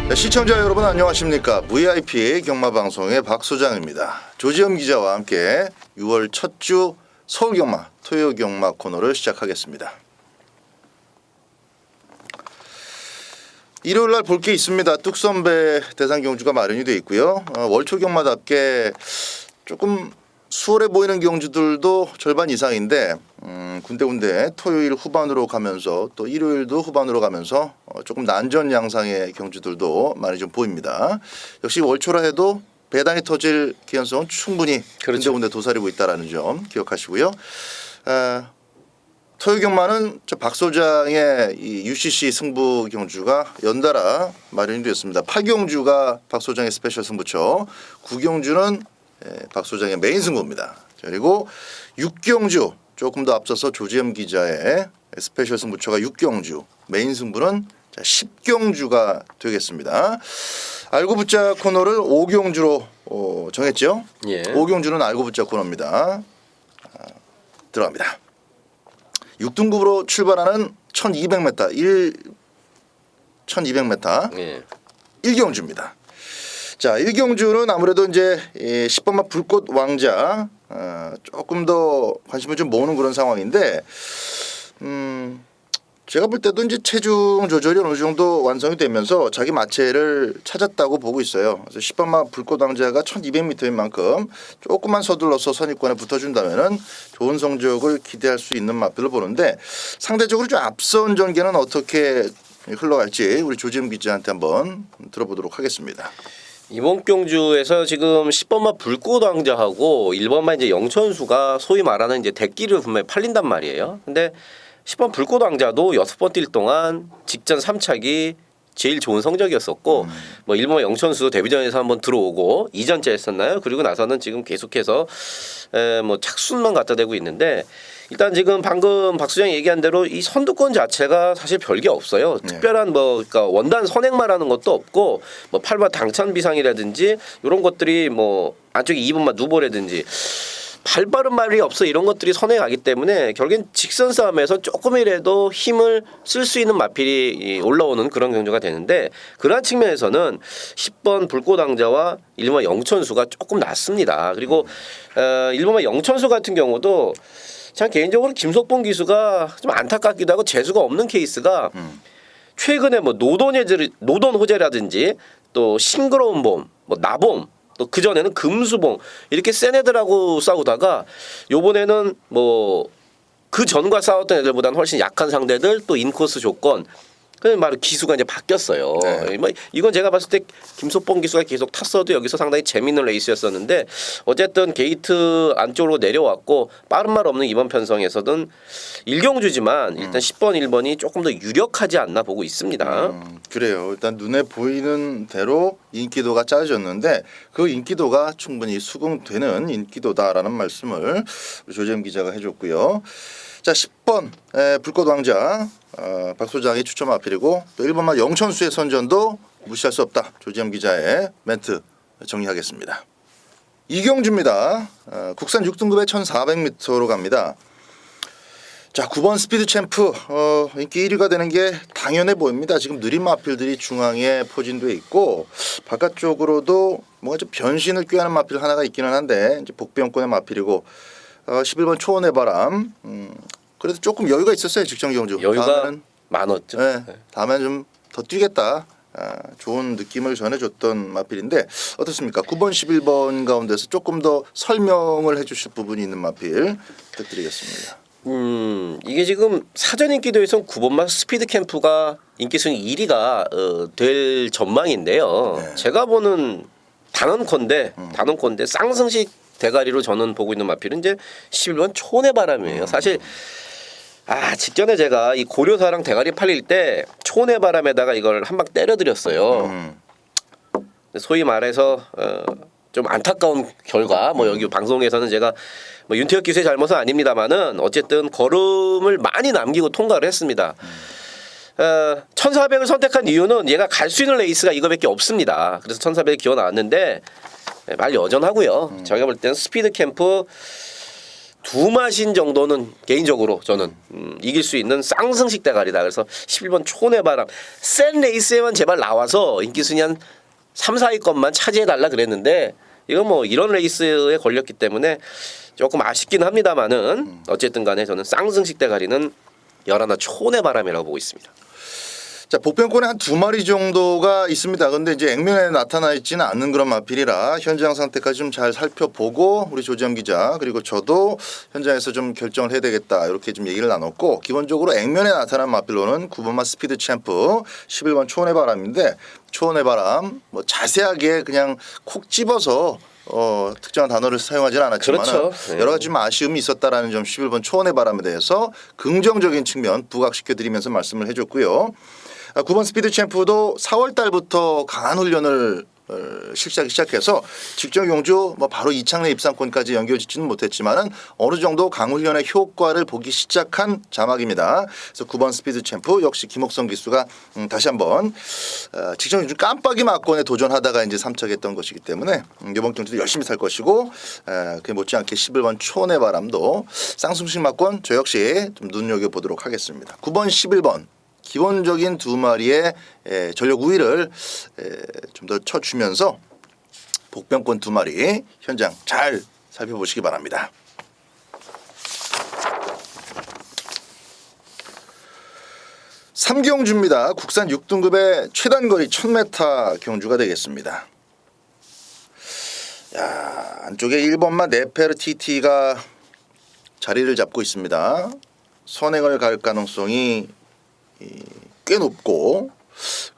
네, 시청자 여러분 안녕하십니까. VIP 경마방송의 박소장입니다. 조지엄 기자와 함께 6월 첫 주 서울경마 토요경마 코너를 시작하겠습니다. 일요일날 볼 게 있습니다. 뚝선배 대상경주가 마련이 되어 있고요. 월초경마답게 조금 수월해 보이는 경주들도 절반 이상인데 군데군데 토요일 후반으로 가면서 또 일요일도 후반으로 가면서 조금 난전 양상의 경주들도 많이 좀 보입니다. 역시 월초라 해도 배당이 터질 개연성은 충분히 그렇죠. 군데군데 도사리고 있다는 점 기억하시고요. 토요경마는 박 소장의 이 UCC 승부 경주가 연달아 마련이 되었습니다. 8경주가 박 소장의 스페셜 승부처, 9경주는 박 소장의 메인 승부입니다. 그리고 6경주 조금 더 앞서서 조지엄 기자의 스페셜 승부처가 6경주, 메인 승부는 10경주가 되겠습니다. 알고 붙자 코너를 5경주로 정했죠. 예. 5경주는 알고 붙자 코너입니다. 들어갑니다. 6등급으로 출발하는 1200m 1200m 예. 1경주입니다. 자, 1경주는 아무래도 이제 10번마 불꽃 왕자 조금 더 관심을 좀 모으는 그런 상황인데 제가 볼 때도 이제 체중 조절이 어느 정도 완성이 되면서 자기 마체를 찾았다고 보고 있어요. 그래서 10번마 불꽃 왕자가 1200m인 만큼 조금만 서둘러서 선입권에 붙어준다면은 좋은 성적을 기대할 수 있는 마필을 보는데 상대적으로 좀 앞선 전개는 어떻게 흘러갈지 우리 조지엄 기자한테 한번 들어보도록 하겠습니다. 이번 경주에서 지금 10번마 불꽃 왕자하고 1번마 이제 영천수가 소위 말하는 이제 대끼를 분명히 팔린단 말이에요. 근데 10번 불꽃 왕자도 6번 뛸 동안 직전 3착이 제일 좋은 성적이었었고 뭐 1번 영천수도 데뷔전에서 한번 들어오고 2전째 했었나요? 그리고 나서는 지금 계속해서 뭐 착순만 갖다 대고 있는데 일단 지금 방금 박 수장이 얘기한 대로 이 선두권 자체가 사실 별게 없어요. 특별한 뭐 그러니까 원단 선행마라는 것도 없고 뭐 8번 당찬 비상이라든지 이런 것들이 뭐 안쪽에 2번만 누보라든지 발빠른 말이 없어 이런 것들이 선행하기 때문에 결국엔 직선 싸움에서 조금이라도 힘을 쓸 수 있는 마필이 올라오는 그런 경주가 되는데 그러한 측면에서는 10번 불꽃왕자와 1번 영천수가 조금 낫습니다. 그리고 1번만 영천수 같은 경우도 참 개인적으로 김석봉 기수가 좀 안타깝기도 하고 재수가 없는 케이스가 최근에 뭐 노돈 호재라든지 또 싱그러운 봄, 뭐 나봄 또 그전에는 금수봉 이렇게 센 애들하고 싸우다가 요번에는 뭐 그 전과 싸웠던 애들보다는 훨씬 약한 상대들 또 인코스 조건 그냥 바로 기수가 이제 바뀌었어요. 네. 뭐 이건 제가 봤을 때 김소봉 기수가 계속 탔어도 여기서 상당히 재밌는 레이스였었는데 어쨌든 게이트 안쪽으로 내려왔고 빠른 말 없는 이번 편성에서는 1경주지만 일단 10번 1번이 조금 더 유력하지 않나 보고 있습니다. 그래요. 일단 눈에 보이는 대로 인기도가 짜졌는데 그 인기도가 충분히 수긍되는 인기도다라는 말씀을 조지엄 기자가 해줬고요. 자, 10번 불꽃 왕자 박 소장이 추첨 마필이고 또 1번마 영천수의 선전도 무시할 수 없다. 조지엄 기자의 멘트 정리하겠습니다. 이경주입니다. 국산 6등급에 1400m로 갑니다. 자, 9번 스피드 챔프 인기 1위가 되는 게 당연해 보입니다. 지금 느린 마필들이 중앙에 포진돼 있고 바깥쪽으로도 뭔가 좀 변신을 꾀하는 마필 하나가 있기는 한데 이제 복병권의 마필이고 11번 초원의 바람 그래도 조금 여유가 있었어요. 직전 경주. 여유가 다음에는, 많았죠. 네, 다음에는 좀 더 뛰겠다. 좋은 느낌을 전해줬던 마필인데 어떻습니까? 9번 11번 가운데서 조금 더 설명을 해주실 부분이 있는 마필 부탁드리겠습니다. 이게 지금 사전 인기도에선 9번마 스피드 캠프가 인기 순위 1위가 될 전망인데요. 네. 제가 보는 단언컨대 쌍승식 대가리로 저는 보고 있는 마필은 이제 11번 초원의 바람이에요. 사실 직전에 제가 이 고려사랑 대가리 팔릴 때 초원의 바람에다가 이걸 한 방 때려드렸어요. 소위 말해서 좀 안타까운 결과 뭐 여기 방송에서는 제가 뭐 윤태혁 기수의 잘못은 아닙니다만은 어쨌든 걸음을 많이 남기고 통과를 했습니다. 1400을 선택한 이유는 얘가 갈 수 있는 레이스가 이거밖에 없습니다. 그래서 1400을 기어 나왔는데 말 여전하고요. 제가 볼 때는 스피드 캠프 두 마신 정도는 개인적으로 저는 이길 수 있는 쌍승식 대가리다. 그래서 11번 초내바람 센 레이스에만 제발 나와서 인기 순위 한 3, 4위권만 차지해달라 그랬는데 이건 뭐 이런 레이스에 걸렸기 때문에 조금 아쉽긴 합니다만은 어쨌든 간에 저는 쌍승식 대가리는 11 초내바람이라고 보고 있습니다. 자, 복변권에 한 2마리 정도가 있습니다. 근데 이제 액면에 나타나 있지는 않는 그런 마필이라 현장 상태까지 좀 잘 살펴보고 우리 조지현 기자 그리고 저도 현장에서 좀 결정을 해야 되겠다 이렇게 좀 얘기를 나눴고 기본적으로 액면에 나타난 마필로는 9번마 스피드 챔프 11번 초원의 바람인데 초원의 바람 뭐 자세하게 그냥 콕 집어서 특정한 단어를 사용하지는 않았지만 그렇죠. 네. 여러 가지 좀 아쉬움이 있었다라는 점 11번 초원의 바람에 대해서 긍정적인 측면 부각시켜드리면서 말씀을 해줬고요. 9번 스피드 챔프도 4월 달부터 강한 훈련을 시작해서 직전 경주 뭐 바로 이창래 입상권까지 연결짓지는 못했지만은 어느 정도 강훈련의 효과를 보기 시작한 자막입니다. 그래서 9번 스피드 챔프 역시 김옥성 기수가 다시 한번 직전 경주 깜빡이 막권에 도전하다가 이제 3착했던 것이기 때문에 이번 경주도 열심히 살 것이고 그에 못지않게 11번 초원의 바람도 쌍승식 막권 저 역시 좀 눈여겨 보도록 하겠습니다. 9번 11번 기본적인 2마리의 전력 우위를 좀 더 쳐주면서 복병권 2마리 현장 잘 살펴보시기 바랍니다. 삼경주입니다. 국산 6등급의 최단거리 1000m 경주가 되겠습니다. 야, 안쪽에 1번마 네페르티티가 자리를 잡고 있습니다. 선행을 갈 가능성이 꽤 높고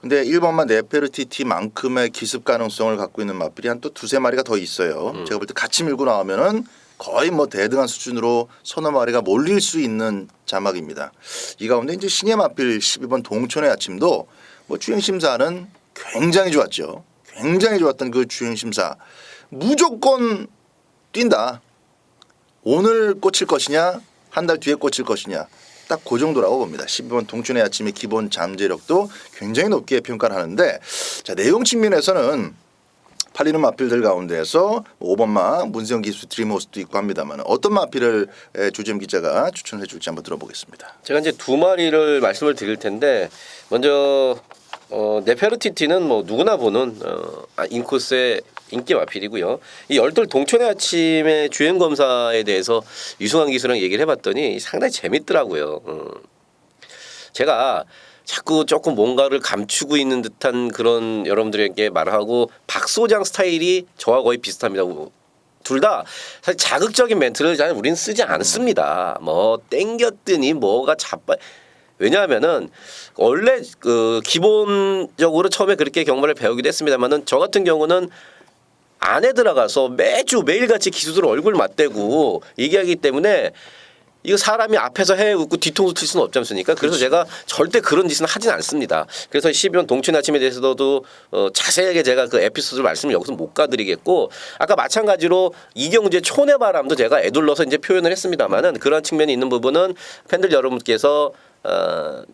근데 1번만 네페르티티만큼의 기습 가능성을 갖고 있는 마필이 한 또 2-3마리가 더 있어요. 제가 볼 때 같이 밀고 나오면은 거의 뭐 대등한 수준으로 서너 마리가 몰릴 수 있는 자막입니다. 이 가운데 이제 신예 마필 12번 동촌의 아침도 뭐 주행 심사는 굉장히 좋았죠. 굉장히 좋았던 그 주행 심사 무조건 뛴다. 오늘 꽂힐 것이냐 한 달 뒤에 꽂힐 것이냐 딱 그 정도라고 봅니다. 12번 동춘의 아침의 기본 잠재력도 굉장히 높게 평가를 하는데 자 내용 측면에서는 팔리는 마필들 가운데에서 5번마 문세영 기수 드림호스도 있고 합니다만 어떤 마필을 조지현 기자가 추천해 줄지 한번 들어보겠습니다. 제가 이제 2마리를 말씀을 드릴 텐데 먼저 네페르티티는 뭐 누구나 보는 인코스의 인기 마필이고요. 이 열돌 동촌의 아침의 주행 검사에 대해서 유승환 기수랑 얘기를 해봤더니 상당히 재밌더라고요. 제가 자꾸 조금 뭔가를 감추고 있는 듯한 그런 여러분들에게 말하고 박소장 스타일이 저와 거의 비슷합니다. 둘 다 사실 자극적인 멘트를 잘 우리는 쓰지 않습니다. 뭐 땡겼더니 뭐가 자빠. 왜냐하면은 원래 그 기본적으로 처음에 그렇게 경마를 배우기도 했습니다만은 저 같은 경우는 안에 들어가서 매주 매일같이 기수들 얼굴 맞대고 얘기하기 때문에 이거 사람이 앞에서 해 웃고 뒤통수 칠 수는 없지 않습니까? 그래서 그렇지. 제가 절대 그런 짓은 하진 않습니다. 그래서 12번 동춘 아침에 대해서도 자세하게 제가 그 에피소드 말씀을 여기서 못 가드리겠고 아까 마찬가지로 이경주의 촌의 바람도 제가 애둘러서 이제 표현을 했습니다만은 그런 측면이 있는 부분은 팬들 여러분께서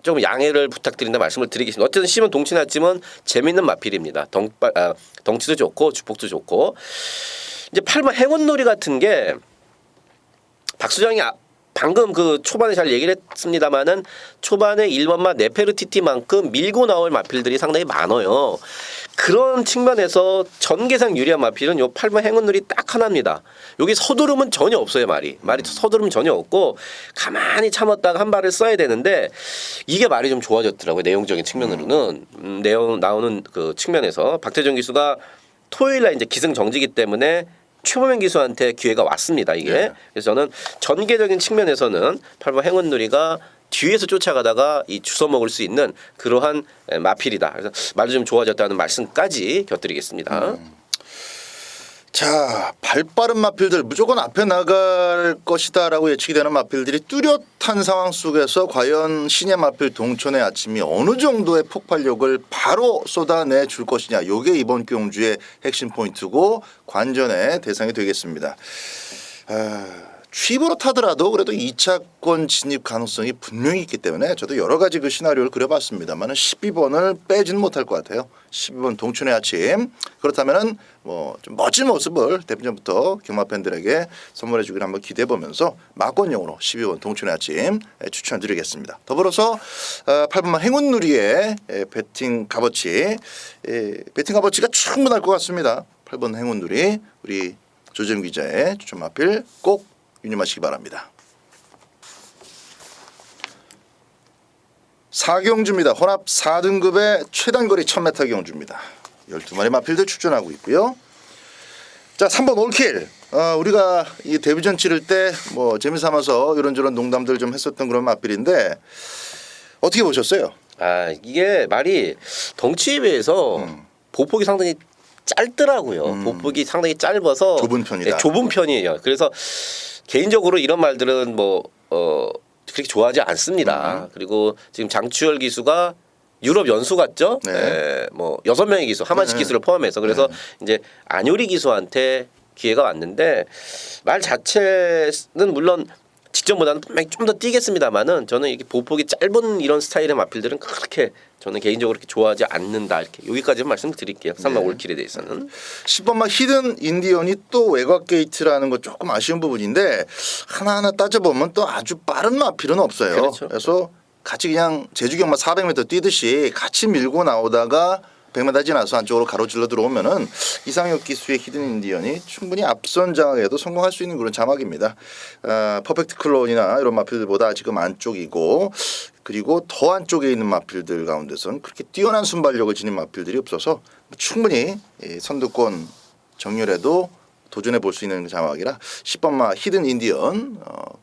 좀 양해를 부탁드린다 말씀을 드리겠습니다. 어쨌든 10번 동춘 아침은 재밌는 마필입니다. 덩치도 좋고 주폭도 좋고 이제 8번 행운놀이 같은 게 박수장이 방금 그 초반에 잘 얘기를 했습니다마는 초반에 1번마 네페르티티만큼 밀고 나올 마필들이 상당히 많아요. 그런 측면에서 전개상 유리한 마필은 요 8번 행운놀이 딱 하나입니다. 여기 서두름은 전혀 없어요. 말이 서두름 전혀 없고 가만히 참았다가 한 발을 써야 되는데 이게 말이 좀 좋아졌더라고요. 내용적인 측면으로는 내용 나오는 그 측면에서 박태정 기수가 토요일날 이제 기승정지기 때문에 최범현 기수한테 기회가 왔습니다. 이게 네. 그래서 저는 전개적인 측면에서는 8번 행운놀이가 뒤에서 쫓아가다가 이 주워 먹을 수 있는 그러한 마필이다. 그래서 말도 좀 좋아졌다는 말씀까지 곁드리겠습니다. 자, 발빠른 마필들 무조건 앞에 나갈 것이다라고 예측이 되는 마필들이 뚜렷한 상황 속에서 과연 신예 마필 동촌의 아침이 어느 정도의 폭발력을 바로 쏟아내 줄 것이냐. 이게 이번 경주의 핵심 포인트고 관전의 대상이 되겠습니다. 취입으로 타더라도 그래도 2차권 진입 가능성이 분명히 있기 때문에 저도 여러 가지 그 시나리오를 그려봤습니다만은 12번을 빼지는 못할 것 같아요. 12번 동춘의 아침. 그렇다면은 뭐 좀 멋진 모습을 데뷔전부터 경마 팬들에게 선물해주기를 한번 기대해 보면서 막권용으로 12번 동춘의 아침 추천드리겠습니다. 더불어서 8번만 행운누리의 배팅 값어치, 배팅 값어치가 충분할 것 같습니다. 8번 행운누리 우리 조재임 기자의 추천 마필 꼭 유념하시기 바랍니다. 4경주입니다. 혼합 4등급의 최단거리 1000m 경주입니다. 12마리 마필들 출전하고 있고요. 자, 3번 올킬. 우리가 이 데뷔전 치를 때 뭐 재미삼아서 이런저런 농담들 좀 했었던 그런 마필인데 어떻게 보셨어요? 이게 말이 덩치에 비해서 보폭이 상당히 짧더라고요. 보폭이 상당히 짧아서 좁은 편이다. 네, 좁은 편이에요. 그래서 개인적으로 이런 말들은 그렇게 좋아하지 않습니다. 그리고 지금 장추열 기수가 유럽 연수 갔죠. 네. 뭐 6명의 기수, 하만식 기수를 포함해서 그래서 이제 안효리 기수한테 기회가 왔는데 말 자체는 물론 직전보다는 분명히 좀 더 뛰겠습니다만은 저는 이렇게 보폭이 짧은 이런 스타일의 마필들은 그렇게 저는 개인적으로 그렇게 좋아하지 않는다 이렇게 여기까지만 말씀드릴게요. 3번 올킬에 대해서는 10번만 히든 인디언이 또 외곽 게이트라는 거 조금 아쉬운 부분인데 하나하나 따져보면 또 아주 빠른 마필은 없어요. 그렇죠. 그래서 같이 그냥 제주경마 400m 뛰듯이 같이 밀고 나오다가 100m 지나서 안쪽으로 가로질러 들어오면은 이상혁 기수의 히든 인디언이 충분히 앞선 장악에도 성공할 수 있는 그런 자막입니다. 퍼펙트 클론이나 이런 마필들보다 지금 안쪽이고 그리고 더 안쪽에 있는 마필들 가운데서는 그렇게 뛰어난 순발력을 지닌 마필들이 없어서 충분히 이 선두권 정렬에도 도전해 볼 수 있는 자막이라 10번마 히든 인디언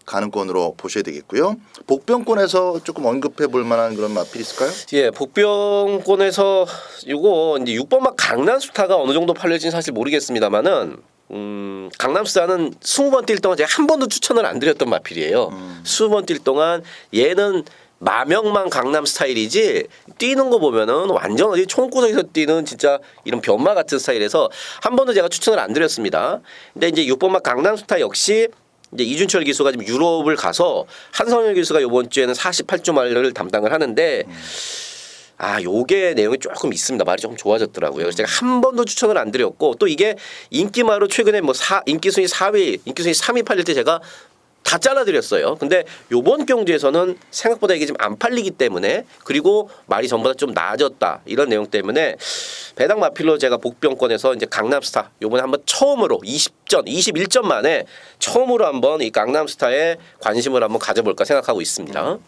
가능권으로 보셔야 되겠고요. 복병권에서 조금 언급해 볼 만한 그런 마필이 있을까요? 예, 복병권에서 이거 이제 6번마 강남스타가 어느 정도 팔릴지는 사실 모르겠습니다만은 강남스타는 20번 뛸 동안 제가 한 번도 추천을 안 드렸던 마필이에요. 20번 뛸 동안 얘는 마명만 강남 스타일이지 뛰는 거 보면은 완전 어디 총구석에서 뛰는 진짜 이런 변마 같은 스타일에서 한 번도 제가 추천을 안 드렸습니다. 근데 이제 6번마 강남 스타 역시 이제 이준철 기수가 지금 유럽을 가서 한성열 기수가 이번 주에는 48주 말을 담당을 하는데 요게 내용이 조금 있습니다. 말이 조금 좋아졌더라고요. 그래서 제가 한 번도 추천을 안 드렸고 또 이게 인기마로 최근에 뭐 인기 순위 4위, 인기 순위 3위 팔릴 때 제가 다 잘라드렸어요. 근데 요번 경주에서는 생각보다 이게 좀 안 팔리기 때문에 그리고 말이 전보다 좀 나아졌다 이런 내용 때문에 배당 마필로 제가 복병권에서 이제 강남스타 요번에 한번 처음으로 21전 만에 처음으로 한번 이 강남스타에 관심을 한번 가져볼까 생각하고 있습니다.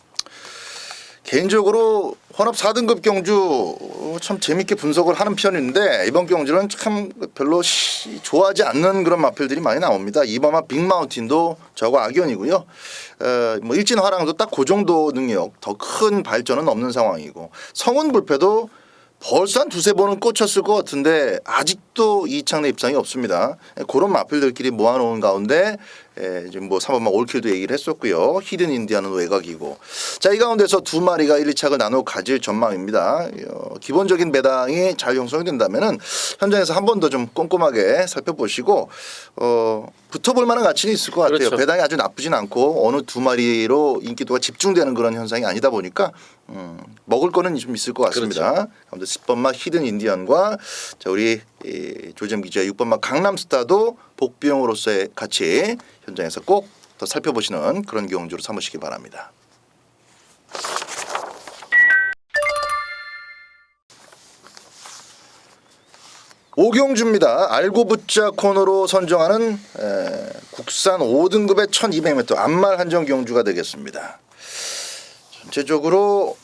개인적으로 혼합 4등급 경주 참 재밌게 분석을 하는 편인데 이번 경주는 참 별로 좋아하지 않는 그런 마필들이 많이 나옵니다. 2번마 빅마운틴도 저거 악연이고요. 뭐 일진화랑도 딱 그 정도 능력 더 큰 발전은 없는 상황이고 성운불패도 벌써 한 두세 번은 꽂혔을 것 같은데 아직도 이창래 입상이 없습니다. 그런 마필들끼리 모아놓은 가운데 지금 뭐 3번만 올킬도 얘기를 했었고요. 히든 인디아는 외곽이고 자, 이 가운데서 두 마리가 1, 2착을 나눠 가질 전망입니다. 기본적인 배당이 잘 형성이 된다면은 현장에서 한 번 더 좀 꼼꼼하게 살펴보시고 붙어볼 만한 가치는 있을 것 같아요. 그렇죠. 배당이 아주 나쁘진 않고 어느 두 마리로 인기도가 집중되는 그런 현상이 아니다 보니까 먹을 거는 좀 있을 것 같습니다. 그렇죠. 가운데 10번마 히든 인디언과 자, 우리 조재임 기자 6번마 강남스타도 복비용으로서의 가치 현장에서 꼭 더 살펴보시는 그런 경주로 삼으시기 바랍니다. 오경주입니다. 알고 붙자 코너로 선정하는 국산 5등급의 1200m 암말 한정 경주가 되겠습니다. 전체적으로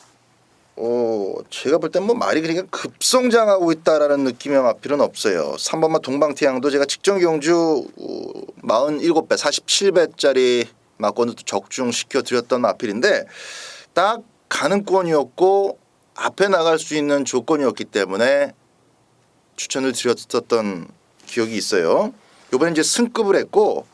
제가 볼 땐 뭐 말이 그러니까 급성장하고 있다라는 느낌의 마필은 없어요. 3번마 동방태양도 제가 직전 경주 47배, 47배짜리 막권도 적중시켜 드렸던 마필인데 딱 가능권이었고 앞에 나갈 수 있는 조건이었기 때문에 추천을 드렸었던 기억이 있어요. 이번에 이제 승급을 했고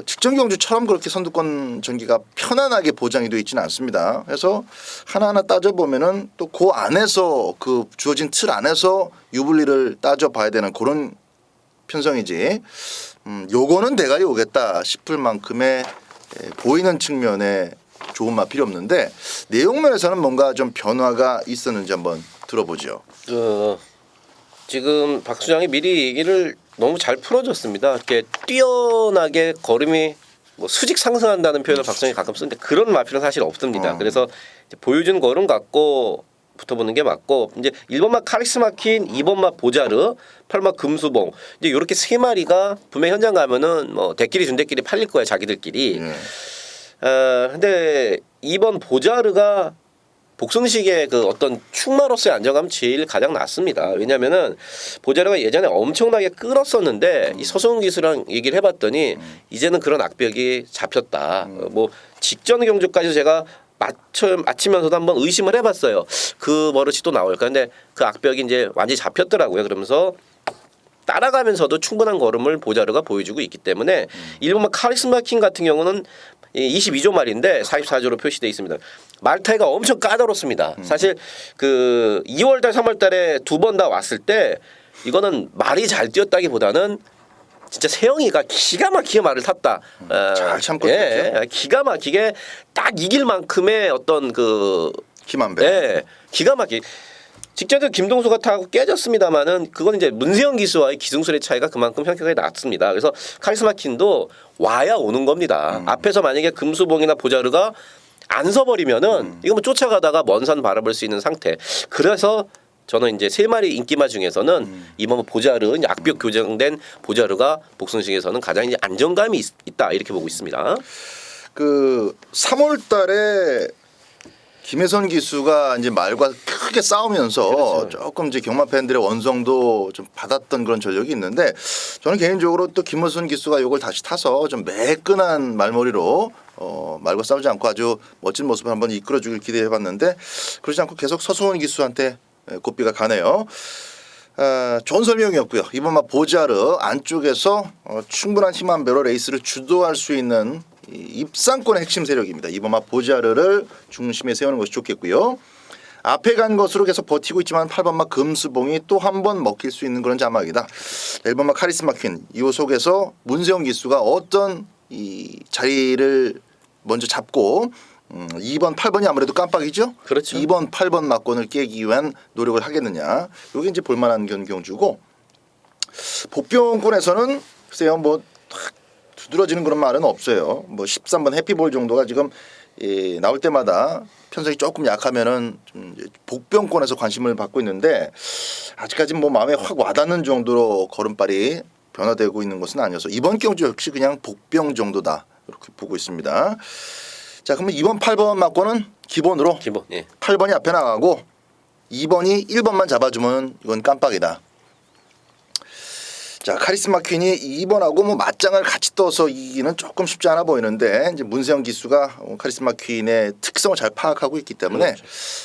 직전 경주처럼 그렇게 선두권 전기가 편안하게 보장이 되어 있지는 않습니다. 그래서 하나하나 따져보면은 또 그 안에서 그 주어진 틀 안에서 유불리를 따져봐야 되는 그런 편성이지 요거는 대가리 오겠다 싶을 만큼의 보이는 측면에 좋은 맛 필요 없는데 내용 면에서는 뭔가 좀 변화가 있었는지 한번 들어보죠. 지금 박 수장이 미리 얘기를 너무 잘 풀어줬습니다. 이렇게 뛰어나게 걸음이 뭐 수직 상승한다는 표현을 박 수장이 가끔 쓰는데 그런 마필은 사실 없습니다. 그래서 이제 보여준 걸음 갖고 붙어보는 게 맞고 이제 1번 맛 카리스마킨, 2번 맛 보자르, 8번 금수봉 이제 이렇게 세 마리가 분명 현장 가면은 뭐 대끼리 준대끼리 팔릴 거야 자기들끼리. 근데 2번 보자르가 복승식의 그 어떤 충마로서의 안정감 제일 가장 낮습니다. 왜냐면은 보자르가 예전에 엄청나게 끌었었는데 이 서승훈 기수랑 얘기를 해봤더니 이제는 그런 악벽이 잡혔다. 뭐 직전 경주까지 제가 맞히면서도 한번 의심을 해봤어요. 그 버릇이 또 나올까. 근데 그 악벽이 이제 완전히 잡혔더라고요. 그러면서 따라가면서도 충분한 걸음을 보자르가 보여주고 있기 때문에 일본만 카리스마 킹 같은 경우는 22조 말인데 44조로 표시되어 있습니다. 말타이가 엄청 까다롭습니다. 사실 그 2월달 3월달에 두 번 다 왔을 때 이거는 말이 잘 뛰었다기보다는 진짜 세영이가 기가 막히게 말을 탔다. 잘 참고 예, 기가 막히게 딱 이길 만큼의 어떤 그 김한배. 예, 기가 막히. 직전에 김동수가 타고 깨졌습니다만은 그건 이제 문세영 기수와의 기승술의 차이가 그만큼 현격하게 낮습니다. 그래서 카리스마 킨도 와야 오는 겁니다. 앞에서 만약에 금수봉이나 보자르가 안 서버리면은 이거 뭐 쫓아가다가 먼 산 바라볼 수 있는 상태. 그래서 저는 이제 세 마리 인기마 중에서는 이번 보자르 악벽 교정된 보자르가 복승식에서는 가장 이제 안정감이 있다 이렇게 보고 있습니다. 그 3월달에 김혜선 기수가 이제 말과 크게 싸우면서 그렇죠. 조금 이제 경마 팬들의 원성도 좀 받았던 그런 전력이 있는데 저는 개인적으로 또 김혜선 기수가 이걸 다시 타서 좀 매끈한 말머리로 말과 싸우지 않고 아주 멋진 모습을 한번 이끌어주길 기대해봤는데 그러지 않고 계속 서승훈 기수한테 고삐가 가네요. 좋은 설명이었고요. 이번 막 보자르 안쪽에서 충분한 힘 한 배로 레이스를 주도할 수 있는 입상권의 핵심 세력입니다. 이번 막 보자르를 중심에 세우는 것이 좋겠고요. 앞에 간 것으로 계속 버티고 있지만 8번 막 금수봉이 또 한 번 먹힐 수 있는 그런 자막이다. 1번 막 카리스마 퀸 이 속에서 문세영 기수가 어떤 이 자리를 먼저 잡고 2번 8번이 아무래도 깜빡이죠. 그렇죠. 2번 8번 막권을 깨기 위한 노력을 하겠느냐. 이게 이제 볼만한 경주고 복병권에서는 글쎄요 뭐 두드러지는 그런 말은 없어요. 뭐 13번 해피볼 정도가 지금 나올 때마다 편성이 조금 약하면은 좀 복병권에서 관심을 받고 있는데 아직까지 뭐 마음에 확 와닿는 정도로 걸음발이 변화되고 있는 것은 아니어서 이번 경주 역시 그냥 복병 정도다 이렇게 보고 있습니다. 자 그러면 2번 8번 막고는 기본으로 기본. 예. 8번이 앞에 나가고 2번이 1번만 잡아주면 이건 깜빡이다. 자 카리스마 퀸이 2번하고 뭐 맞짱을 같이 떠서 이기는 조금 쉽지 않아 보이는데 이제 문세영 기수가 카리스마 퀸의 특성을 잘 파악하고 있기 때문에 그렇죠.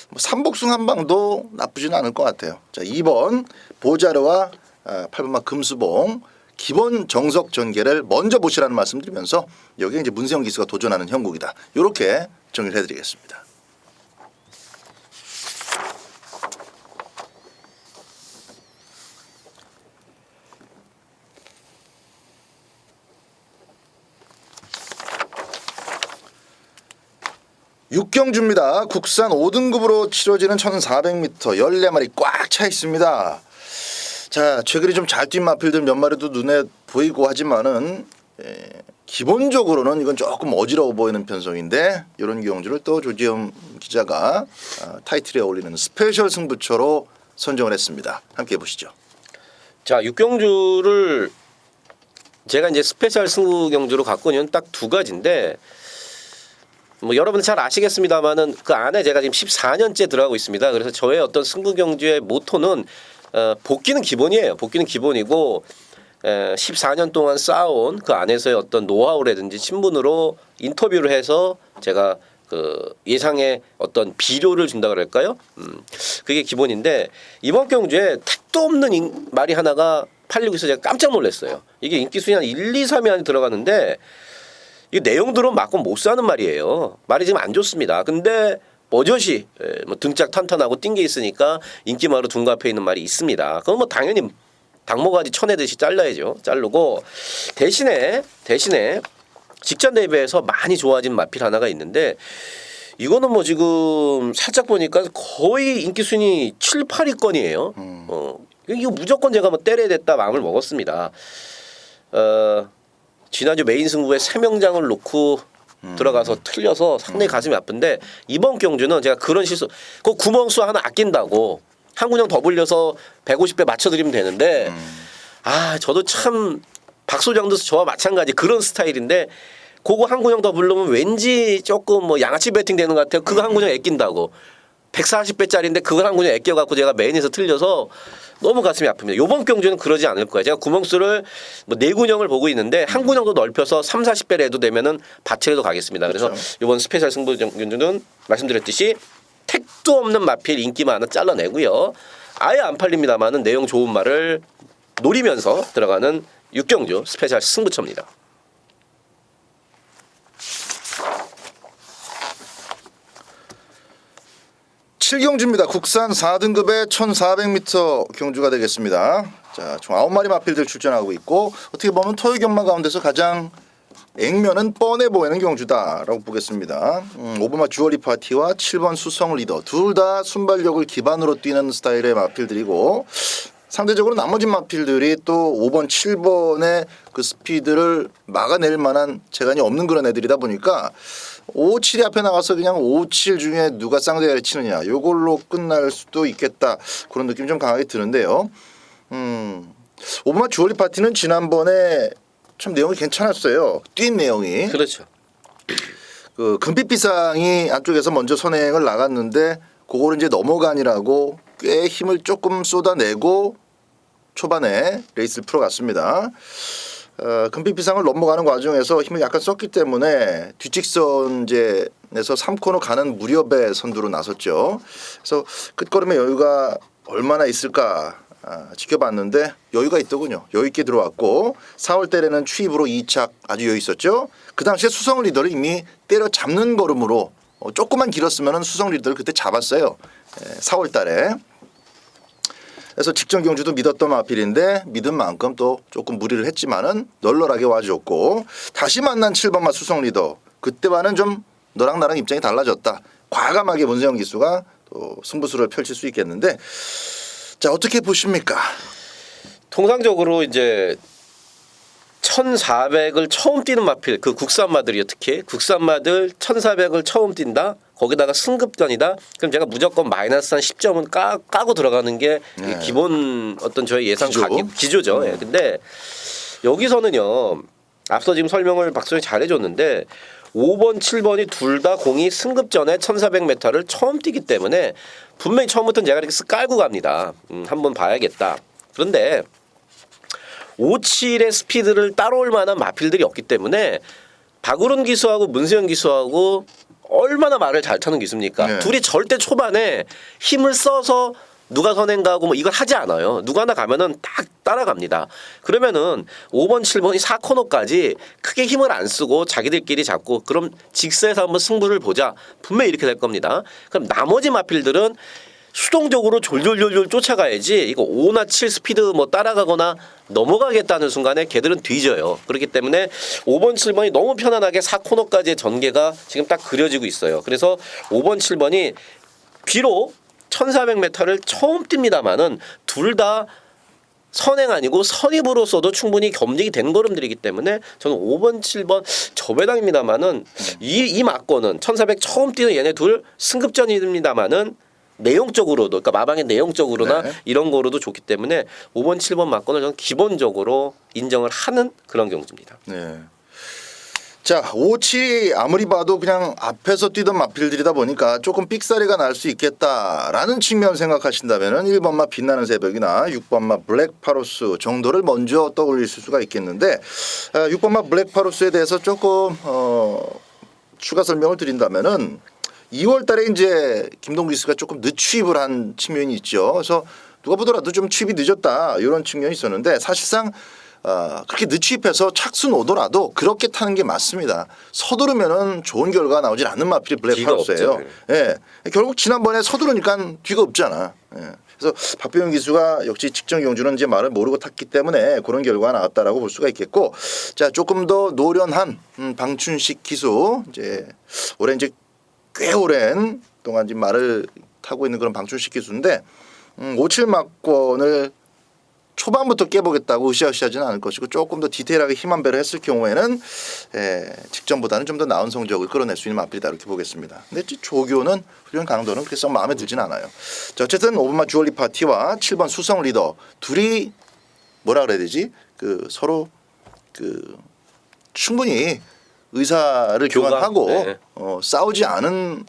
뭐 3복승 한 방도 나쁘지는 않을 것 같아요. 자 2번 보자르와 8번마 금수봉 기본 정석 전개를 먼저 보시라는 말씀드리면서 여기에 이제 문세영 기수가 도전하는 형국이다. 이렇게 정리를 해드리겠습니다. 육경주입니다. 국산 5등급으로 치러지는 1400m 14마리 꽉 차 있습니다. 자 최근에 좀 잘 뛴 마필들 몇 마리도 눈에 보이고 하지만은 기본적으로는 이건 조금 어지러워 보이는 편성인데 이런 경주를 또 조지엄 기자가 타이틀에 어울리는 스페셜 승부처로 선정을 했습니다. 함께 보시죠. 자, 육경주를 제가 이제 스페셜 승부 경주로 갖고 있는 딱 두 가지인데 뭐 여러분 잘 아시겠습니다만은 그 안에 제가 지금 14년째 들어가고 있습니다. 그래서 저의 어떤 승부 경주의 모토는 복귀는 기본이에요. 복귀는 기본이고 14년 동안 쌓아온 그 안에서의 어떤 노하우라든지 친분으로 인터뷰를 해서 제가 그 예상의 어떤 비료를 준다 그럴까요? 그게 기본인데 이번 경주에 택도 없는 말이 하나가 팔리고 있어서 제가 깜짝 놀랐어요. 이게 인기 순위 한 1, 2, 3위 안에 들어가는데 이 내용들은 맞고 못 사는 말이에요. 말이 지금 안 좋습니다. 근데 버젓이 뭐 등짝 탄탄하고 뛴 게 있으니까 인기마로 둔갑해 있는 말이 있습니다. 그건 뭐 당연히 당모가지 쳐내듯이 잘라야죠. 자르고 대신에 직전 대비해서 많이 좋아진 마필 하나가 있는데 이거는 뭐 지금 살짝 보니까 거의 인기 순위 7, 8위권이에요. 이거 무조건 제가 뭐 때려야 됐다 마음을 먹었습니다. 지난주 메인 승부에 3명장을 놓고 들어가서 틀려서 상당히 가슴이 아픈데 이번 경주는 제가 그런 실수 그 구멍수 하나 아낀다고 한 군형 더 불려서 150배 맞춰드리면 되는데 저도 참 박소장도 저와 마찬가지 그런 스타일인데 그거 한 군형 더 부르면 왠지 조금 뭐 양아치 배팅 되는 것 같아요. 그거 한 군형 아낀다고 140배짜리인데 그걸 한 군형 아껴갖고 제가 메인에서 틀려서 너무 가슴이 아픕니다. 이번 경주는 그러지 않을 거예요. 제가 구멍수를 뭐 4군형을 보고 있는데 한 군형도 넓혀서 3, 40배를 해도 되면은 밭에도 가겠습니다. 그래서 그렇죠. 이번 스페셜 승부 경주는 말씀드렸듯이 택도 없는 마필 인기만 하나 잘라내고요. 아예 안 팔립니다만은 내용 좋은 말을 노리면서 들어가는 6경주 스페셜 승부처입니다. 칠경주입니다. 국산 4등급의 1400m 경주가 되겠습니다. 자, 총 9마리 마필들 출전하고 있고 어떻게 보면 토요 경마 가운데서 가장 액면은 뻔해 보이는 경주다라고 보겠습니다. 5번마 주얼리 파티와 7번 수성 리더 둘 다 순발력을 기반으로 뛰는 스타일의 마필들이고 상대적으로 나머지 마필들이 또 5번, 7번의 그 스피드를 막아낼 만한 재간이 없는 그런 애들이다 보니까 5, 7이 앞에 나가서 그냥 5, 7 중에 누가 쌍대를 치느냐 이걸로 끝날 수도 있겠다 그런 느낌이 좀 강하게 드는데요. 5번마 주얼리 파티는 지난번에 참 내용이 괜찮았어요. 뛴 내용이. 그렇죠. 그 금빛비상이 안쪽에서 먼저 선행을 나갔는데 그거를 이제 넘어가니라고 꽤 힘을 조금 쏟아내고 초반에 레이스를 풀어갔습니다. 금빛비상을 넘어가는 과정에서 힘을 약간 썼기 때문에 뒷직선에서 3코너 가는 무렵에 선두로 나섰죠. 그래서 끝걸음의 여유가 얼마나 있을까 지켜봤는데 여유가 있더군요. 여유 있게 들어왔고 4월 달에는 추입으로 2착 아주 여유 있었죠. 그 당시에 수성 리더를 이미 때려잡는 걸음으로 조금만 길었으면 수성 리더를 그때 잡았어요. 4월 달에. 그래서 직전 경주도 믿었던 마필인데 믿은 만큼 또 조금 무리를 했지만은 널널하게 와줬고 다시 만난 7번마 수성 리더 그때와는 좀 너랑 나랑 입장이 달라졌다. 과감하게 문세영 기수가 또 승부수를 펼칠 수 있겠는데 자 어떻게 보십니까? 통상적으로 이제 1400을 처음 뛰는 마필 그 국산마들이요. 특히 국산마들 1400을 처음 뛴다. 거기다가 승급전이다. 그럼 제가 무조건 마이너스 한 10점은 까고 들어가는 게 기본 어떤 저의 예상 기조죠. 근데 여기서는요. 앞서 지금 설명을 박소영이 잘해줬는데 5번, 7번이 둘 다 공이 승급전에 1400m를 처음 뛰기 때문에 분명히 처음부터는 제가 이렇게 쓱 깔고 갑니다. 한번 봐야겠다. 그런데 5, 7의 스피드를 따라올 만한 마필들이 없기 때문에 박우른 기수하고 문세영 기수하고 얼마나 말을 잘 타는 기수입니까? 네. 둘이 절대 초반에 힘을 써서 누가 선행 가고 뭐 이걸 하지 않아요. 누가 하나 가면은 딱 따라갑니다. 그러면은 5번, 7번이 4코너까지 크게 힘을 안 쓰고 자기들끼리 잡고 그럼 직선에서 한번 승부를 보자. 분명히 이렇게 될 겁니다. 그럼 나머지 마필들은 수동적으로 졸졸졸졸 쫓아가야지 이거 5나 7 스피드 뭐 따라가거나 넘어가겠다는 순간에 걔들은 뒤져요. 그렇기 때문에 5번 7번이 너무 편안하게 4코너까지의 전개가 지금 딱 그려지고 있어요. 그래서 5번 7번이 비록 1400m를 처음 뜁니다마는 둘 다 선행 아니고 선입으로서도 충분히 겸직이 된 걸음들이기 때문에 저는 5번 7번 저배당입니다마는 이 막고는 1400 처음 뛰는 얘네 둘 승급전입니다마는 내용적으로도 그러니까 마방의 내용적으로나 이런 거로도 좋기 때문에 5번 7번 막고는 저는 기본적으로 인정을 하는 그런 경주입니다. 네. 자, 5, 7이 아무리 봐도 그냥 앞에서 뛰던 마필들이다 보니까 조금 삑사리가 날 수 있겠다라는 측면 생각하신다면은 1번마 빛나는 새벽이나 6번마 블랙파로스 정도를 먼저 떠올리실 수가 있겠는데 6번마 블랙파로스에 대해서 조금 추가 설명을 드린다면은 2월 달에 이제 김동규 기수가 조금 늦취입을 한 측면이 있죠. 그래서 누가 보더라도 좀 취입이 늦었다 이런 측면이 있었는데 사실상 그렇게 늦취입해서 착순 오더라도 그렇게 타는 게 맞습니다. 서두르면은 좋은 결과가 나오질 않는 마필이 블랙파로스예요. 예, 결국 지난번에 서두르니까 뒤가 없잖아. 예. 그래서 박병현 기수가 역시 직전 경주는 이제 말을 모르고 탔기 때문에 그런 결과가 나왔다라고 볼 수가 있겠고, 자 조금 더 노련한 방춘식 기수, 이제 올해 이제 꽤 오랜 동안 지금 말을 타고 있는 그런 방춘식 기수인데 57 막권을 초반부터 깨보겠다고 으쌰으쌰하지는 않을 것이고, 조금 더 디테일하게 힘한 배를 했을 경우에는 직전보다는 좀 더 나은 성적을 끌어낼 수 있는 마필이다 이렇게 보겠습니다. 근데 조교는 훈련 강도는 그렇게 썩 마음에 들지는 않아요. 자, 어쨌든 5번마 주얼리 파티와 7번 수성 리더 둘이 뭐라 그래야 되지? 그 서로 그 충분히 의사를 교환하고 네. 싸우지 않은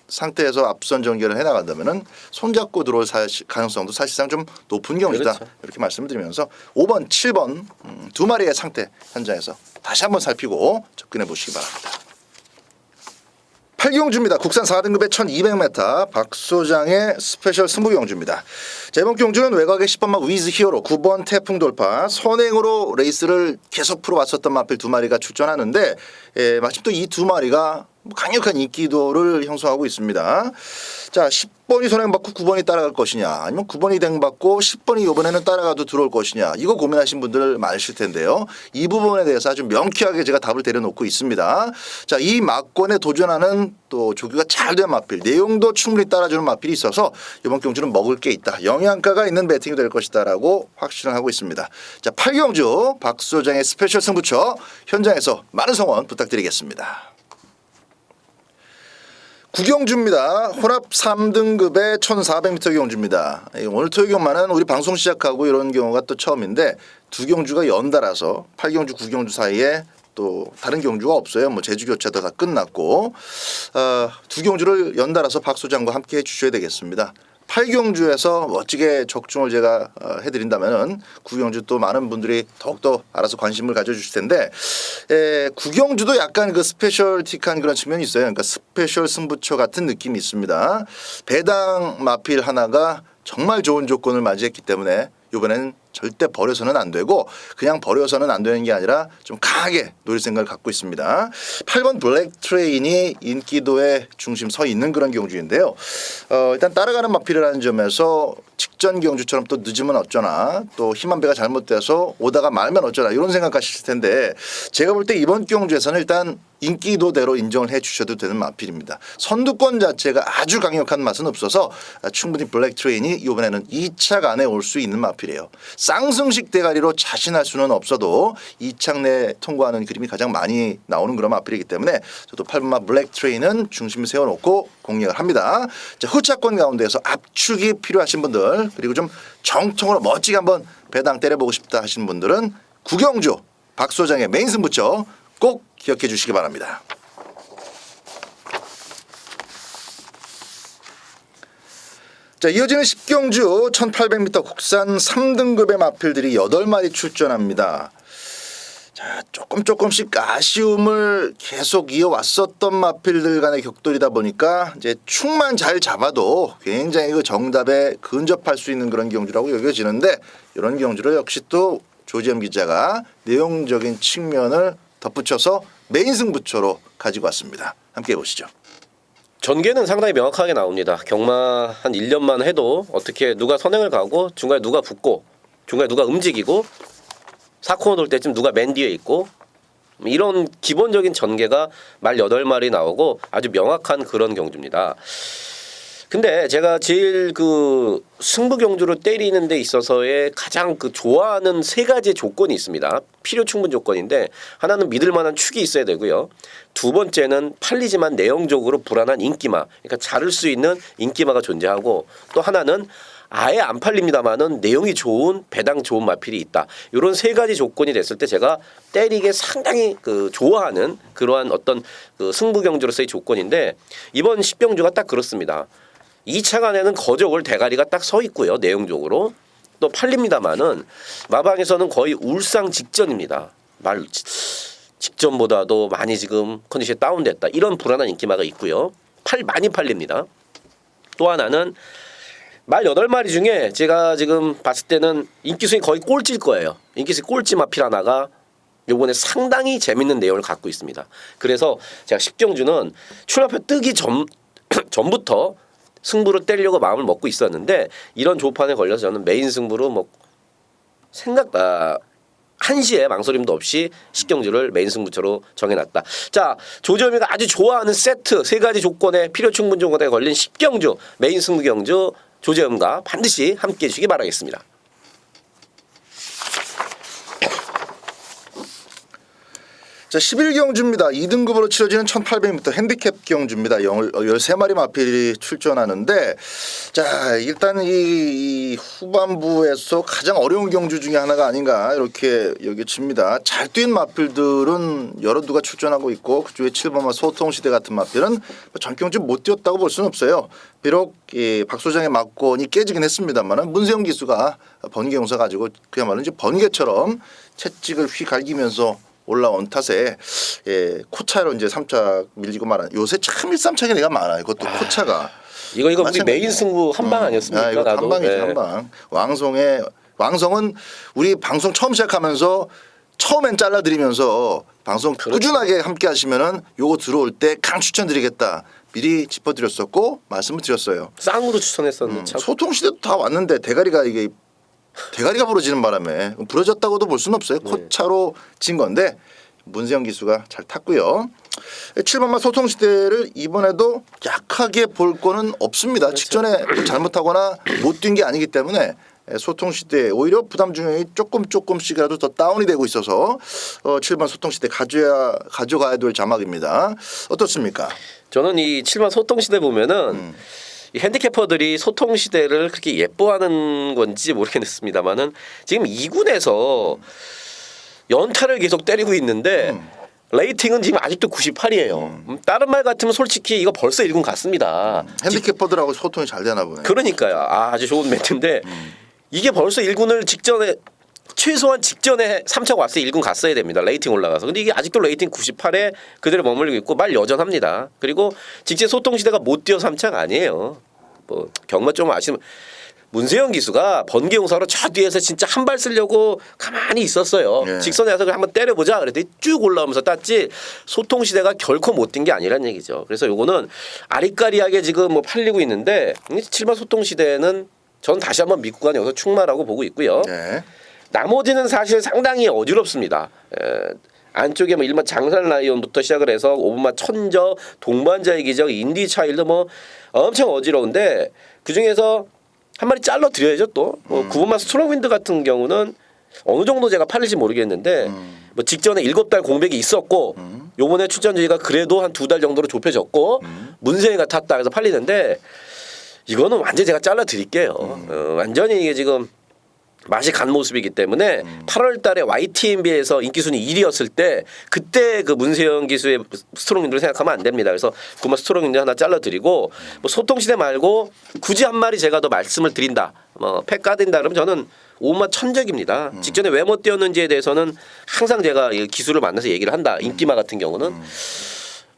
상태에서 앞선 전개를 해나간다면은 손잡고 들어올 가능성도 사실상 좀 높은 경우이다. 그렇죠. 이렇게 말씀을 드리면서 5번, 7번 두 마리의 상태 현장에서 다시 한번 살피고 접근해 보시기 바랍니다. 8경주입니다. 국산 4등급의 1200m 박소장의 스페셜 승부경주입니다. 자, 이번 경주는 외곽의 10번마 위즈 히어로, 9번 태풍 돌파, 선행으로 레이스를 계속 풀어왔었던 마필 두 마리가 출전하는데 마침 또 이 두 마리가 강력한 인기도를 형성하고 있습니다. 자, 10번이 선행받고 9번이 따라갈 것이냐, 아니면 9번이 댕받고 10번이 이번에는 따라가도 들어올 것이냐, 이거 고민하신 분들 많으실 텐데요. 이 부분에 대해서 아주 명쾌하게 제가 답을 내려놓고 있습니다. 자, 이 막권에 도전하는 또 조교가 잘 된 마필, 내용도 충분히 따라주는 마필이 있어서 이번 경주는 먹을 게 있다, 영양가가 있는 배팅이 될 것이다라고 확신을 하고 있습니다. 자, 8경주 박소장의 스페셜 승부처 현장에서 많은 성원 부탁드리겠습니다. 9경주입니다. 혼합 3등급의 1400m 경주입니다. 오늘 토요경만은 우리 방송 시작하고 이런 경우가 또 처음인데 두 경주가 연달아서 8경주, 9경주 사이에 또 다른 경주가 없어요. 뭐 제주 교차도 다 끝났고 두 경주를 연달아서 박 소장과 함께 해주셔야 되겠습니다. 8경주에서 멋지게 적중을 제가 해드린다면은 9경주 또 많은 분들이 더욱더 알아서 관심을 가져주실 텐데 9경주도 약간 그 스페셜틱한 그런 측면이 있어요. 그러니까 스페셜 승부처 같은 느낌이 있습니다. 배당 마필 하나가 정말 좋은 조건을 맞이했기 때문에 이번에는 절대 버려서는 안 되고, 그냥 버려서는 안 되는 게 아니라 좀 강하게 노릴 생각을 갖고 있습니다. 8번 블랙 트레인이 인기도의 중심 서 있는 그런 경주인데요. 일단 따라가는 마필이라는 점에서 직전 경주처럼 또 늦으면 어쩌나, 또 힘한 배가 잘못돼서 오다가 말면 어쩌나 이런 생각하실 텐데, 제가 볼 때 이번 경주에서는 일단 인기도대로 인정을 해 주셔도 되는 마필입니다. 선두권 자체가 아주 강력한 맛은 없어서 충분히 블랙 트레인이 이번에는 2착 안에 올 수 있는 마필이에요. 쌍승식 대가리로 자신할 수는 없어도 2착 내 통과하는 그림이 가장 많이 나오는 그런 마필이기 때문에 저도 8번마 블랙 트레인은 중심을 세워놓고 공략을 합니다. 자, 후차권 가운데에서 압축이 필요하신 분들, 그리고 좀 정통으로 멋지게 한번 배당 때려보고 싶다 하시는 분들은 9경주 박소장의 메인 승부처 꼭 기억해 주시기 바랍니다. 자, 이어지는 10경주 1800m 국산 3등급의 마필들이 8마리 출전합니다. 자, 조금씩 아쉬움을 계속 이어왔었던 마필들 간의 격돌이다 보니까 이제 축만 잘 잡아도 굉장히 그 정답에 근접할 수 있는 그런 경주라고 여겨지는데, 이런 경주를 역시 또 조지엠 기자가 내용적인 측면을 덧붙여서 메인 승부처로 가지고 왔습니다. 함께 보시죠. 전개는 상당히 명확하게 나옵니다. 경마 한 1년만 해도 어떻게 누가 선행을 가고 중간에 누가 붙고 중간에 누가 움직이고 4코너 돌 때쯤 누가 맨 뒤에 있고, 이런 기본적인 전개가 말 8마리 나오고 아주 명확한 그런 경주입니다. 근데 제가 제일 그 승부 경주로 때리는 데 있어서의 가장 그 좋아하는 세 가지 조건이 있습니다. 필요 충분 조건인데, 하나는 믿을 만한 축이 있어야 되고요. 두 번째는 팔리지만 내용적으로 불안한 인기마, 그러니까 자를 수 있는 인기마가 존재하고, 또 하나는 아예 안 팔립니다만은 내용이 좋은 배당 좋은 마필이 있다. 이런 세 가지 조건이 됐을 때 제가 때리게 상당히 그 좋아하는 그러한 어떤 그 승부 경주로서의 조건인데, 이번 10경주가 딱 그렇습니다. 2차 간에는 거저올 대가리가 딱 서 있고요. 내용적으로 또 팔립니다만은 마방에서는 거의 울상 직전입니다. 말 직전보다도 많이 지금 컨디션이 다운됐다, 이런 불안한 인기마가 있고요. 많이 팔립니다. 또 하나는 말 8마리 중에 제가 지금 봤을 때는 인기수이 거의 꼴찌일 거예요. 인기수이 꼴찌 마필 하나가 요번에 상당히 재밌는 내용을 갖고 있습니다. 그래서 제가 10경주는 출마표 뜨기 전부터 승부를 떼려고 마음을 먹고 있었는데 이런 조판에 걸려서 저는 메인 승부로 뭐 한시에 망설임도 없이 식경주를 메인 승부처로 정해놨다. 자, 조재범이가 아주 좋아하는 세트 세 가지 조건에 필요 충분 조건에 걸린 10경주 메인 승부 경주 조재범과 반드시 함께해 주시기 바라겠습니다. 자, 11경주입니다. 2등급으로 치러지는 1800m 핸디캡 경주입니다. 13마리 마필이 출전하는데 자, 일단 이 후반부에서 가장 어려운 경주 중에 하나가 아닌가 이렇게 여겨집니다. 잘 뛴 마필들은 여러 누가 출전하고 있고 그중에 7번마 소통시대 같은 마필은 전 경주 못 뛰었다고 볼 수는 없어요. 비록 박 소장의 막권이 깨지긴 했습니다만 문세영 기수가 번개 용사 가지고 그야말로 이제 번개처럼 채찍을 휘갈기면서 올라온 탓에 코차로 이제 3차 밀리고 말한 요새 참 1-3차가 내가 많아. 이것도 코차가 이거 우리 메인 승부 한방 아니었습니까? 이거 나도. 한방이지 네. 한방. 왕성은 우리 방송 처음 시작하면서 처음엔 잘라드리면서 방송 그렇죠. 꾸준하게 함께 하시면은 요거 들어올 때 강 추천드리겠다. 미리 짚어드렸었고 말씀을 드렸어요. 쌍으로 추천했었는데 참. 소통시대도 다 왔는데 대가리가 부러지는 바람에 부러졌다고도 볼 수는 없어요. 코차로 진 건데 문세영 기수가 잘 탔고요. 7번마 소통시대를 이번에도 약하게 볼 거는 없습니다. 그렇죠. 직전에 잘못하거나 못 뛴 게 아니기 때문에 소통시대 오히려 부담 중량이 조금씩이라도 더 다운이 되고 있어서 7번 소통시대 가져가야 될 자막입니다. 어떻습니까? 저는 이 7번 소통시대 보면은 이 핸디캐퍼들이 소통시대를 그렇게 예뻐하는 건지 모르겠습니다만은 지금 2군에서 연타를 계속 때리고 있는데 레이팅은 지금 아직도 98이에요. 다른 말 같으면 솔직히 이거 벌써 1군 갔습니다. 핸디캐퍼들하고 소통이 잘 되나 보네. 그러니까요. 아주 좋은 멘트인데 이게 벌써 1군을 최소한 직전에 3차가 왔어요. 1군 갔어야 됩니다. 레이팅 올라가서. 근데 이게 아직도 레이팅 98에 그대로 머물고 있고 말 여전합니다. 그리고 직제 소통시대가 못 뛰어 3차가 아니에요. 뭐 경마 좀 아시면 문세영 기수가 번개용사로 저 뒤에서 진짜 한 발 쓰려고 가만히 있었어요. 예. 직선에서 한번 때려보자 그랬더니 쭉 올라오면서 땄지 소통시대가 결코 못 뛴 게 아니란 얘기죠. 그래서 요거는 아리까리하게 지금 뭐 팔리고 있는데 7번 소통시대는 전 다시 한번 믿고 가는 여기서 충만하고 보고 있고요. 네. 나머지는 사실 상당히 어지럽습니다. 안쪽에 뭐 일반 장산 라이온부터 시작을 해서 5번마 천저, 동반자의 기적, 인디 차일드 뭐 엄청 어지러운데 그 중에서 한 마리 잘라 드려야죠 또. 9번마 스트롱윈드 같은 경우는 어느 정도 제가 팔릴지 모르겠는데 뭐 직전에 7달 공백이 있었고 요번에 출전주의가 그래도 한 2달 정도로 좁혀졌고 문세희가 탔다 해서 팔리는데 이거는 완전히 제가 잘라 드릴게요. 완전히 이게 지금 맛이 간 모습이기 때문에 8월 달에 YTNB에서 인기 순위 1위였을 때 그때 그 문세영 기수의 스트롱윈드를 생각하면 안 됩니다. 그래서 그만 스트롱윈드 하나 잘라 드리고 뭐 소통시대 말고 굳이 한 마리 제가 더 말씀을 드린다. 팩 까든다 그러면 저는 5만 천적입니다. 직전에 왜 못 뛰었는지에 대해서는 항상 제가 이 기수를 만나서 얘기를 한다. 인기마 같은 경우는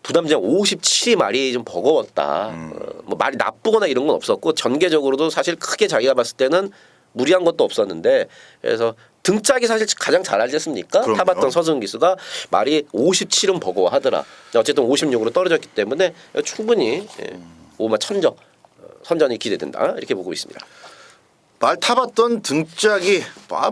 부담장 57이 말이 좀 버거웠다. 뭐 말이 나쁘거나 이런 건 없었고 전개적으로도 사실 크게 자기가 봤을 때는 무리한 것도 없었는데 그래서 등짝이 사실 가장 잘 알지 않습니까? 그럼요. 타봤던 서승 기수가 말이 57은 버거워하더라. 어쨌든 56으로 떨어졌기 때문에 충분히 5만 천적 선전이 기대된다 이렇게 보고 있습니다. 말 타봤던 등짝이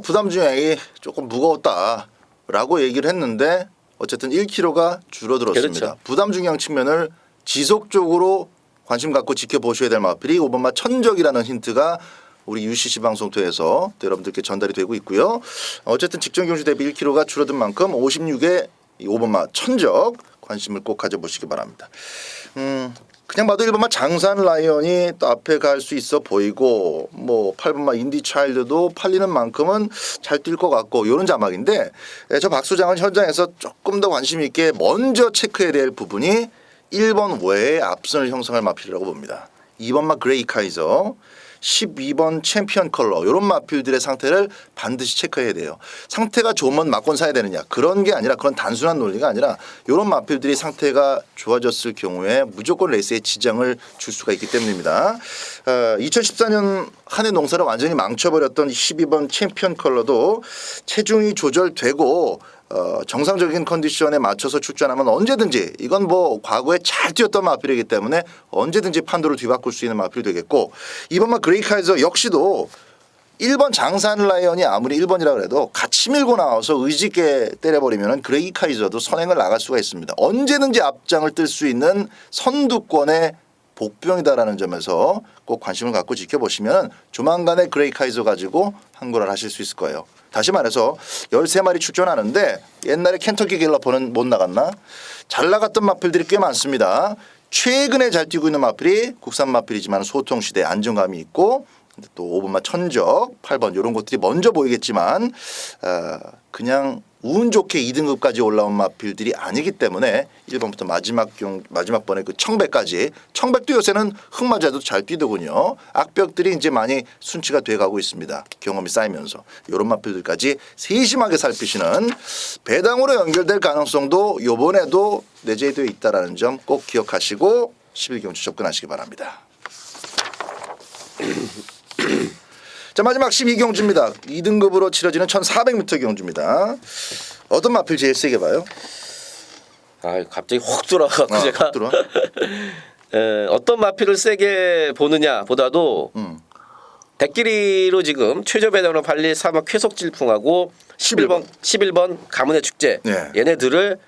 부담 중량이 조금 무거웠다라고 얘기를 했는데 어쨌든 1kg가 줄어들었습니다. 그렇죠. 부담 중량 측면을 지속적으로 관심 갖고 지켜보셔야 될 마필이 5번마 천적이라는 힌트가 우리 UCC 방송토에서 여러분들께 전달이 되고 있고요. 어쨌든 직전 경주 대비 1kg가 줄어든 만큼 56에 5번마 천적 관심을 꼭 가져보시기 바랍니다. 그냥 봐도 1번마 장산 라이언이 또 앞에 갈 수 있어 보이고 뭐 8번마 인디 차일드도 팔리는 만큼은 잘 뛸 것 같고 이런 자막인데 저 박 소장은 현장에서 조금 더 관심 있게 먼저 체크해야 될 부분이 1번 외에 앞선을 형성할 마필이라고 봅니다. 2번마 그레이 카이저 12번 챔피언 컬러 이런 마필들의 상태를 반드시 체크해야 돼요. 상태가 좋으면 막권 사야 되느냐 그런 게 아니라 그런 단순한 논리가 아니라 이런 마필들이 상태가 좋아졌을 경우에 무조건 레이스에 지장을 줄 수가 있기 때문입니다. 2014년 한 해 농사를 완전히 망쳐버렸던 12번 챔피언 컬러도 체중이 조절되고 정상적인 컨디션에 맞춰서 출전하면 언제든지 이건 뭐 과거에 잘 뛰었던 마필이기 때문에 언제든지 판도를 뒤바꿀 수 있는 마필이 되겠고 이번 그레이 카이저 역시도 1번 장산 라이언이 아무리 1번이라 그래도 같이 밀고 나와서 의지 있게 때려버리면 그레이 카이저도 선행을 나갈 수가 있습니다. 언제든지 앞장을 뜰 수 있는 선두권의 복병이다라는 점에서 꼭 관심을 갖고 지켜보시면 조만간에 그레이 카이저 가지고 항구를 하실 수 있을 거예요. 다시 말해서 13마리 출전하는데 옛날에 켄터키 갤러퍼는 못 나갔나? 잘 나갔던 마필들이 꽤 많습니다. 최근에 잘 뛰고 있는 마필이 국산 마필이지만 소통시대에 안정감이 있고 또 5번마 천적, 8번 이런 것들이 먼저 보이겠지만 그냥 운 좋게 2등급까지 올라온 마필들이 아니기 때문에 1번부터 마지막 번에 그 청백까지 청백도 요새는 흙 맞아도 잘 뛰더군요. 악벽들이 이제 많이 순치가 돼가고 있습니다. 경험이 쌓이면서 이런 마필들까지 세심하게 살피시는 배당으로 연결될 가능성도 이번에도 내재되어 있다는 점 꼭 기억하시고 11경주 접근하시기 바랍니다. 자 마지막 12경주입니다. 2등급으로 치러지는 1400m 경주입니다. 어떤 마필 제일 세게 봐요? 아 갑자기 확 돌아가고 제가 들어와? 어떤 마필을 세게 보느냐 보다도 대끼리로 지금 최저 배당으로 팔릴 사막 쾌속질풍하고 11번 가문의 축제 네. 얘네들을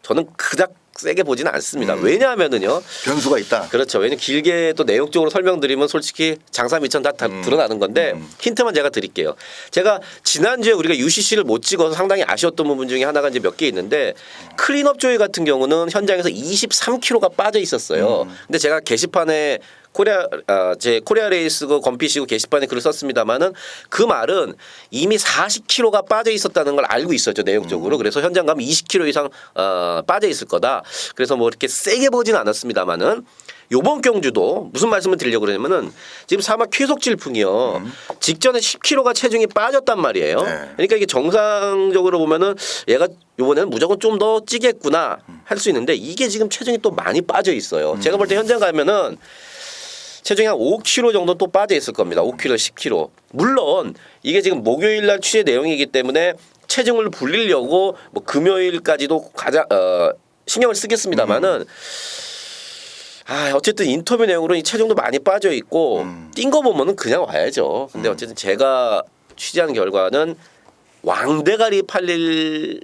저는 그닥 세게 보지는 않습니다. 왜냐하면은요. 변수가 있다. 그렇죠. 왜냐면 길게 또 내용적으로 설명드리면 솔직히 장사 미천 다 드러나는 건데 힌트만 제가 드릴게요. 제가 지난주에 우리가 UCC를 못 찍어서 상당히 아쉬웠던 부분 중에 하나가 이제 몇 개 있는데 클린업 조이 같은 경우는 현장에서 23kg가 빠져 있었어요. 근데 제가 게시판에 제 코리아 레이스 그 건피시고 게시판에 글을 썼습니다마는 그 말은 이미 40kg가 빠져 있었다는 걸 알고 있었죠 내용적으로. 그래서 현장 가면 20kg 이상 빠져 있을 거다. 그래서 뭐 이렇게 세게 보지는 않았습니다마는 요번 경주도 무슨 말씀을 드리려고 그러냐면은 지금 사막 쾌속질풍이요. 직전에 10kg가 체중이 빠졌단 말이에요. 네. 그러니까 이게 정상적으로 보면은 얘가 요번에는 무조건 좀 더 찌겠구나 할 수 있는데 이게 지금 체중이 또 많이 빠져 있어요. 제가 볼 때 현장 가면은 체중이 한 5kg 정도 또 빠져 있을 겁니다. 5kg, 10kg. 물론 이게 지금 목요일 날 취재 내용이기 때문에 체중을 불리려고 뭐 금요일까지도 가장 신경을 쓰겠습니다만은 어쨌든 인터뷰 내용으로 이 체중도 많이 빠져 있고 뛴 거 보면은 그냥 와야죠. 근데 어쨌든 제가 취재한 결과는 왕대가리 팔릴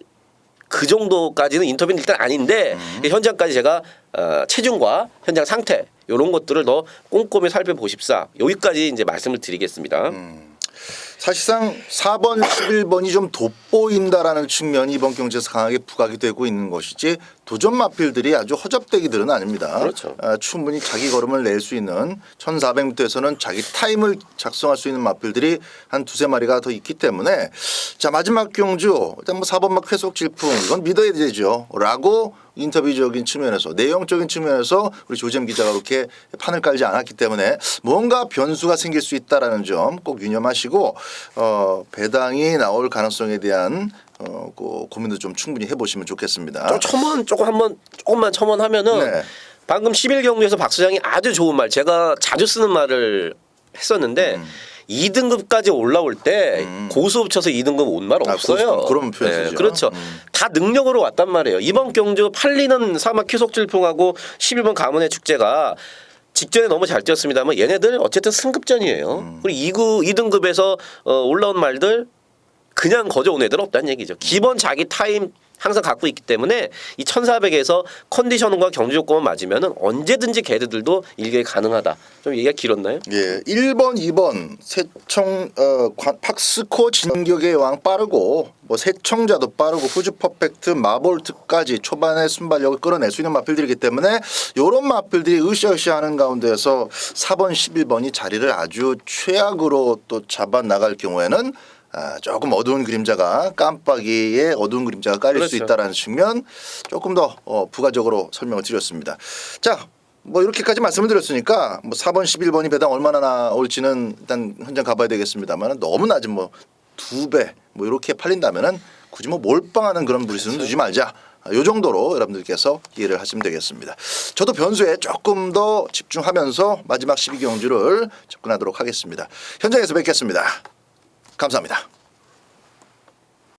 그 정도까지는 인터뷰는 일단 아닌데 현장까지 제가 체중과 현장 상태 이런 것들을 더 꼼꼼히 살펴보십사 여기까지 이제 말씀을 드리겠습니다. 사실상 4번, 11번이 좀 돋보인다라는 측면이 이번 경주에서 강하게 부각이 되고 있는 것이지 도전 마필들이 아주 허접대기들은 아닙니다. 그렇죠. 충분히 자기 걸음을 낼 수 있는 1400m에서는 자기 타임을 작성할 수 있는 마필들이 한 두세 마리가 더 있기 때문에 자 마지막 경주 일단 뭐 4번막 쾌속질풍 이건 믿어야 되죠 라고 인터뷰적인 측면에서 내용적인 측면에서 우리 조재임 기자가 그렇게 판을 깔지 않았기 때문에 뭔가 변수가 생길 수 있다라는 점 꼭 유념하시고 배당이 나올 가능성에 대한 그 고민도 좀 충분히 해보시면 좋겠습니다. 조금만 첨언하면은 네. 방금 11경주에서 박 소장이 아주 좋은 말 제가 자주 쓰는 말을 했었는데 2등급까지 올라올 때 고수업 쳐서 2등급 온 말 없어요. 그런 표현이죠. 그렇죠. 다 능력으로 왔단 말이에요. 이번 경주 팔리는 사막 쾌속질풍하고 11번 가문의 축제가 직전에 너무 잘 뛰었습니다만 얘네들 어쨌든 승급전이에요. 그리고 2등급에서 올라온 말들 그냥 거저 온 애들 없다는 얘기죠. 기본 자기 타임 항상 갖고 있기 때문에 이 1400에서 컨디션과 경주 조건만 맞으면은 언제든지 걔들도 일격이 가능하다. 좀 얘기가 길었나요? 예, 1번, 2번 세청 팍스코 진격의 왕 빠르고 뭐 세청자도 빠르고 후즈 퍼펙트 마볼트까지 초반에 순발력을 끌어낼 수 있는 마필들이기 때문에 이런 마필들이 으쌰으쌰하는 가운데서 4번, 11번이 자리를 아주 최악으로 또 잡아 나갈 경우에는 조금 어두운 그림자가 깜빡이에 어두운 그림자가 깔릴 그렇죠. 수 있다라는 측면 조금 더 부가적으로 설명을 드렸습니다. 자, 뭐 이렇게까지 말씀을 드렸으니까 뭐 4번, 11번이 배당 얼마나 나올지는 일단 현장 가봐야 되겠습니다만 너무 낮은 뭐 2배 뭐 이렇게 팔린다면은 굳이 뭐 몰빵하는 그런 무리수는 두지 말자. 요 정도로 여러분들께서 이해를 하시면 되겠습니다. 저도 변수에 조금 더 집중하면서 마지막 12경주를 접근하도록 하겠습니다. 현장에서 뵙겠습니다. 감사합니다.